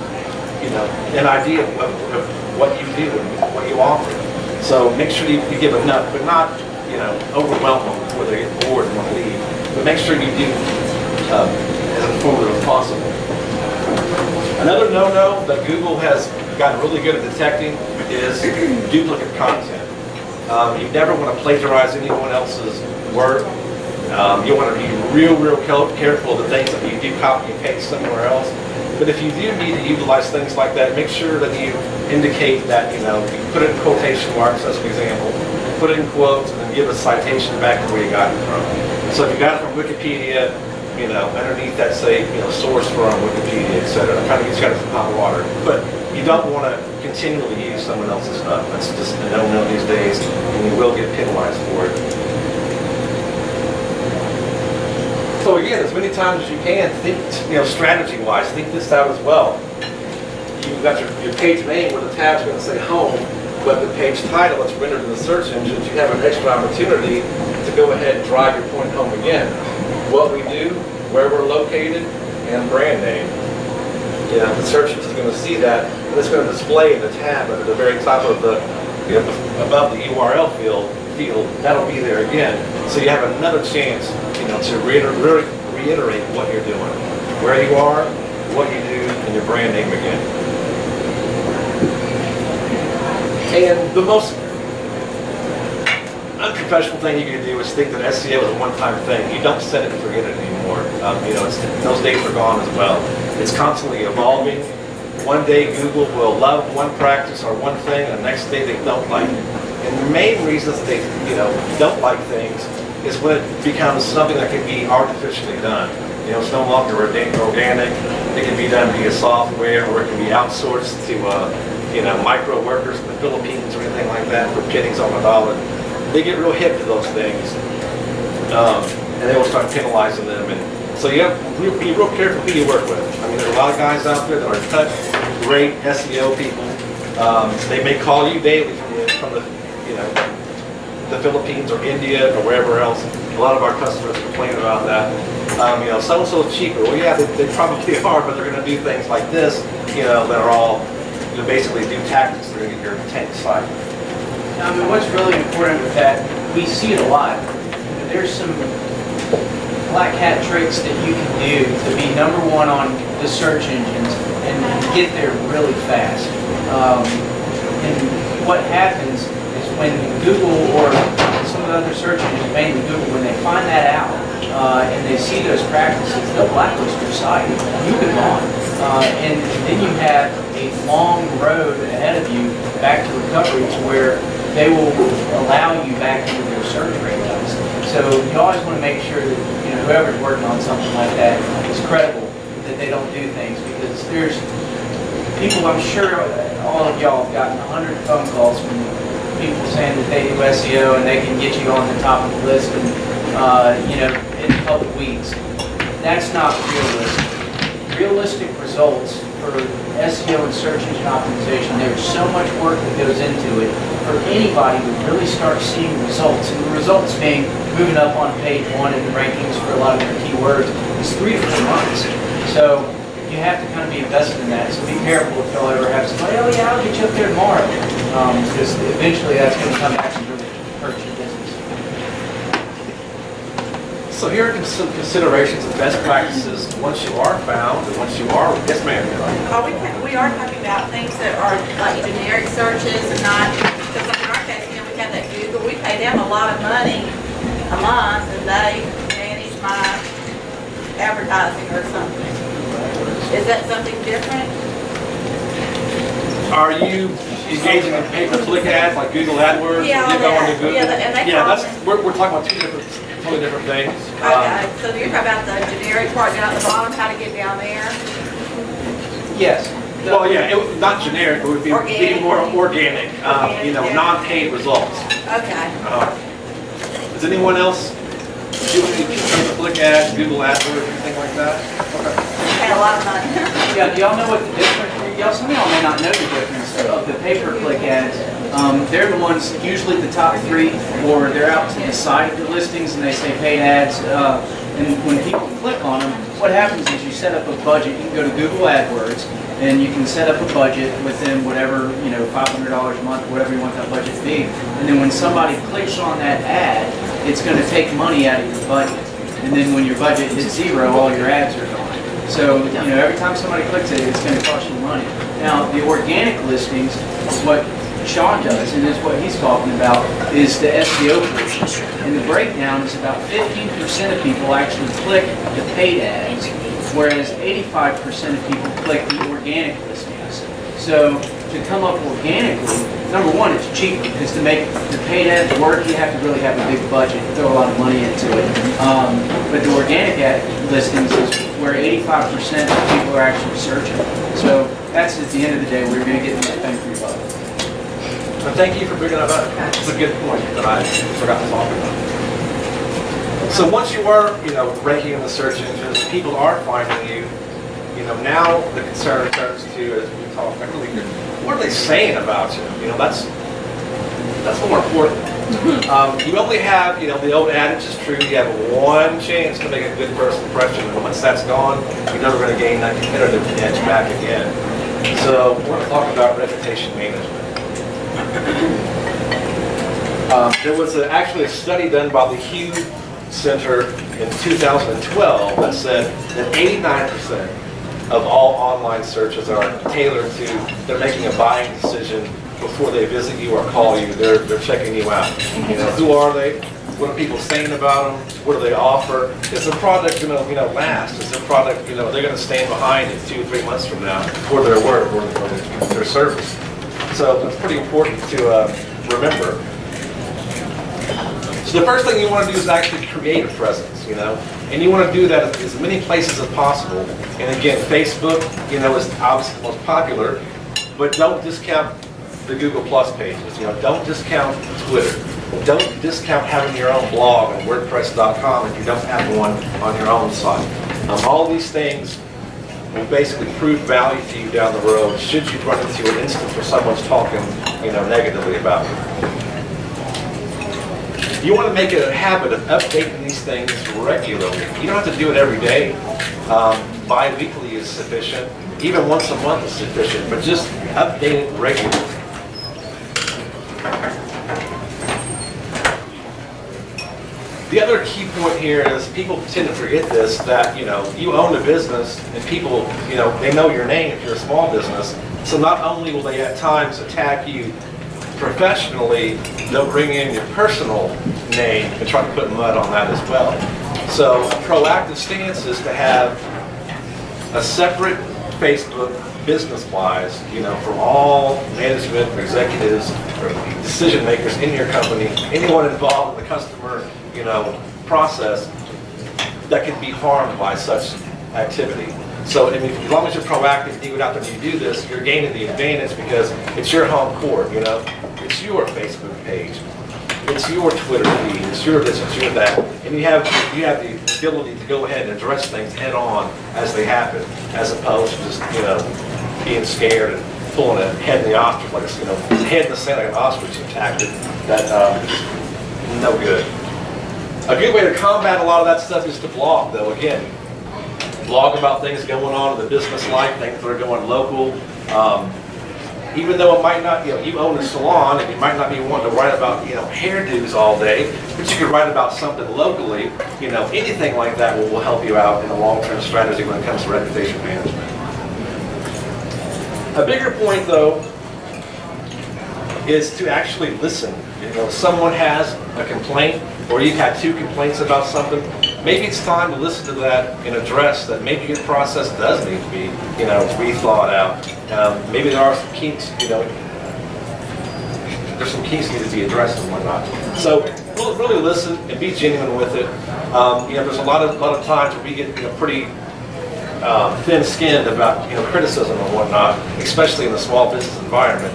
an idea of what you do and what you offer. So make sure you give enough, but not overwhelm them where they get bored and want to leave. But make sure you do as informative as possible. Another no-no that Google has gotten really good at detecting is duplicate content. You never want to plagiarize anyone else's work. You want to be real careful of the things that you do copy and paste somewhere else. But if you do need to utilize things like that, make sure that you indicate that, you put it in quotation marks as an example, put it in quotes, and then give a citation back to where you got it from. So if you got it from Wikipedia, underneath that say, source from Wikipedia, etc. Kind of gets you out of some hot water. But you don't want to continually use someone else's stuff. That's just a no-no these days, and you will get penalized for it. So again, as many times as you can, think, strategy-wise, think this out as well. You've got your page name where the tab's going to say home, but the page title that's rendered in the search engines, you have an extra opportunity to go ahead and drive your point home again. What we do, where we're located, and brand name. The search engine is going to see that, and it's going to display the tab at the very top of the, above the URL field. That'll be there again. So you have another chance, to reiterate what you're doing, where you are, what you do, and your brand name again. And the most unprofessional thing you can do is think that SEO is a one-time thing. You don't set it and forget it anymore. Those days are gone as well. It's constantly evolving. One day Google will love one practice or one thing, and the next day they don't like it. And the main reasons they don't like things is when it becomes something that can be artificially done. It's no longer organic. It can be done via software, or it can be outsourced to micro workers in the Philippines or anything like that for pennies on the dollar. They get real hip to those things, and they will start penalizing them. And so you have to be real careful who you work with. There are a lot of guys out there that are great SEO people. They may call you daily from the Philippines or India or wherever else. A lot of our customers complain about that. So-and-so is cheaper. Well, yeah, they probably are, but they're going to do things like this, that are all, basically do tactics that are going to get your tank site. What's really important with that, we see it a lot. There's some black hat tricks that you can do to be number one on the search engines and get there really fast. And what happens is when Google or some of the other search engines, mainly Google, when they find that out and they see those practices, they'll blacklist your site. Move it on. And then you have a long road ahead of you back to recovery to where they will allow you back into their search rankings. So you always want to make sure that, you know, whoever's working on something like that is credible, that they don't do things, because there's people, I'm sure all of y'all have gotten 100 phone calls from people saying that they do SEO and they can get you on the top of the list and, you know, in public weeds. That's not realistic. Realistic results for SEO and search engine optimization, there's so much work that goes into it for anybody to really start seeing results. And the results being moving up on page 1 in the rankings for a lot of their keywords is 3 to 4 months. So you have to kind of be invested in that. So be careful if y'all ever have somebody, oh yeah, I'll get you up there tomorrow. Because eventually that's going to come back and really hurt your business. So here are some considerations of best practices once you are found and once you are, yes ma'am. We are talking about things that are like generic searches and not, because like in our case, you know, we have that Google, we pay them a lot of money a month and they manage my advertising or something. Is that something different? Are you engaging in pay-per-click ads like Google AdWords? Yeah, You go all into that. Google? Yeah, and they Yeah, call that's, it- we're talking about totally different things. Okay, so you're talking about the generic part down at the bottom, how to get down there? Yes. Well, yeah, not generic, it would be Organic. more organic, you know, Yeah. non-paid results. Okay. Does anyone else do any pay-per-click ads, Google AdWords, anything like that? Okay. Pay a lot of money. Yeah, do y'all know what the difference, some of y'all may not know the difference of the pay-per-click ads. They're the ones, usually the top 3, or they're out to the side of the listings and they say paid ads. And when people click on them, what happens is you set up a budget. You can go to Google AdWords and you can set up a budget within whatever, you know, $500 a month, whatever you want that budget to be. And then when somebody clicks on that ad, it's going to take money out of your budget. And then when your budget hits 0, all your ads are gone. So, you know, every time somebody clicks it, it's going to cost you money. Now, the organic listings is what Sean does, and is what he's talking about, is the SEO portion. And the breakdown is about 15% of people actually click the paid ads, whereas 85% of people click the organic listings. So to come up organically, number one, it's cheaper, because to make the paid ads work, you have to really have a big budget, throw a lot of money into it. But the organic ad listings is where 85% of people are actually searching. So that's, at the end of the day, we're going to get that bang for your buck. And thank you for bringing that up. It's a good point that I forgot to talk about. So once you are, you know, ranking in the search engines, people are finding you. You know, now the concern turns to, as we talk earlier, what are they saying about you? You know, that's more important. You only have, you know, the old adage is true. You have one chance to make a good first impression, and once that's gone, you're never going to gain that competitive edge back again. So we're going to talk about reputation management. There was actually a study done by the Hugh Center in 2012 that said that 89% of all online searches are tailored to, they're making a buying decision before they visit you or call you. They're checking you out. You know, who are they? What are people saying about them? What do they offer? Is the product going to, you know, last? Is the product, you know, they're going to stand behind it 2 or 3 months from now for their work or their service? So it's pretty important to remember. So the first thing you want to do is actually create a presence, you know, and you want to do that at as many places as possible. And again, Facebook, you know, is obviously the most popular, but don't discount the Google Plus pages. You know, don't discount Twitter. Don't discount having your own blog on WordPress.com if you don't have one on your own site. All these things will basically prove value to you down the road should you run into an instance where someone's talking, you know, negatively about you. You want to make it a habit of updating these things regularly. You don't have to do it every day. Bi-weekly is sufficient. Even once a month is sufficient, but just update it regularly. The other key point here is people tend to forget this, that, you know, you own a business and people, you know, they know your name if you're a small business. So not only will they at times attack you professionally, they'll bring in your personal name and try to put mud on that as well. So a proactive stance is to have a separate Facebook business-wise, you know, for all management, executives, or decision makers in your company, anyone involved in the customer, process that can be harmed by such activity. So, I mean, as long as you're proactive, you go out there and you do this, you're gaining the advantage because it's your home court, It's your Facebook page. It's your Twitter feed, it's your this, it's your that, and you have the ability to go ahead and address things head on as they happen, as opposed to just, being scared and pulling a head in the ostrich, like head in the sand like an ostrich tactic, that no good. A good way to combat a lot of that stuff is to blog, though, again. Blog about things going on in the business life, things that are going local. Even though it might not, you own a salon and you might not be wanting to write about, hairdos all day, but you could write about something locally, anything like that will help you out in a long-term strategy when it comes to reputation management. A bigger point, though, is to actually listen. If someone has a complaint or you've had 2 complaints about something, maybe it's time to listen to that and address that maybe your process does need to be, rethought out. Maybe there are some kinks, there's some kinks needed to be addressed and whatnot. So really listen and be genuine with it. There's a lot of times where we get pretty thin-skinned about criticism and whatnot, especially in the small business environment.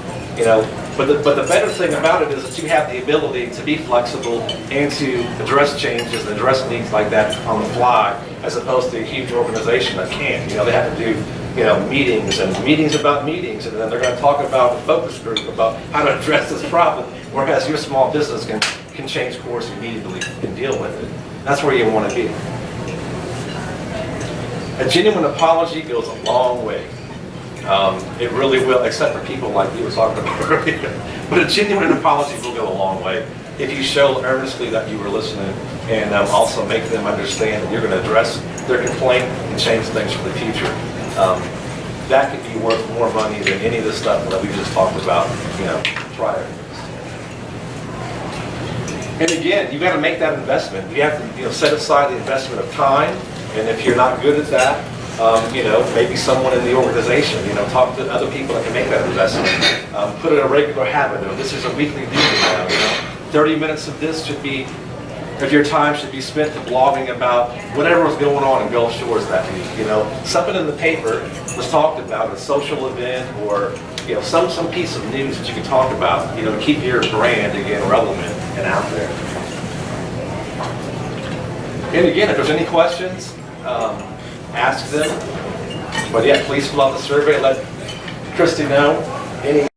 But the better thing about it is that you have the ability to be flexible and to address changes and address needs like that on the fly, as opposed to a huge organization that can't. They have to do meetings and meetings about meetings, and then they're going to talk about a focus group about how to address this problem, whereas your small business can change course immediately and deal with it. That's where you want to be. A genuine apology goes a long way. It really will, except for people like you were talking about earlier. But a genuine apology will go a long way if you show earnestly that you were listening, and also make them understand that you're going to address their complaint and change things for the future. That could be worth more money than any of the stuff that we just talked about, prior. And again, you got to make that investment. You have to, set aside the investment of time, and if you're not good at that, maybe someone in the organization, talk to other people that can make that investment. Put it in a regular habit. This is a weekly duty now. 30 minutes of this of your time should be spent to blogging about whatever was going on in Gulf Shores that week. Something in the paper was talked about, a social event, or some piece of news that you can talk about, to keep your brand again relevant and out there. And again, if there's any questions, ask them. But yeah, please fill out the survey. Let Christy know any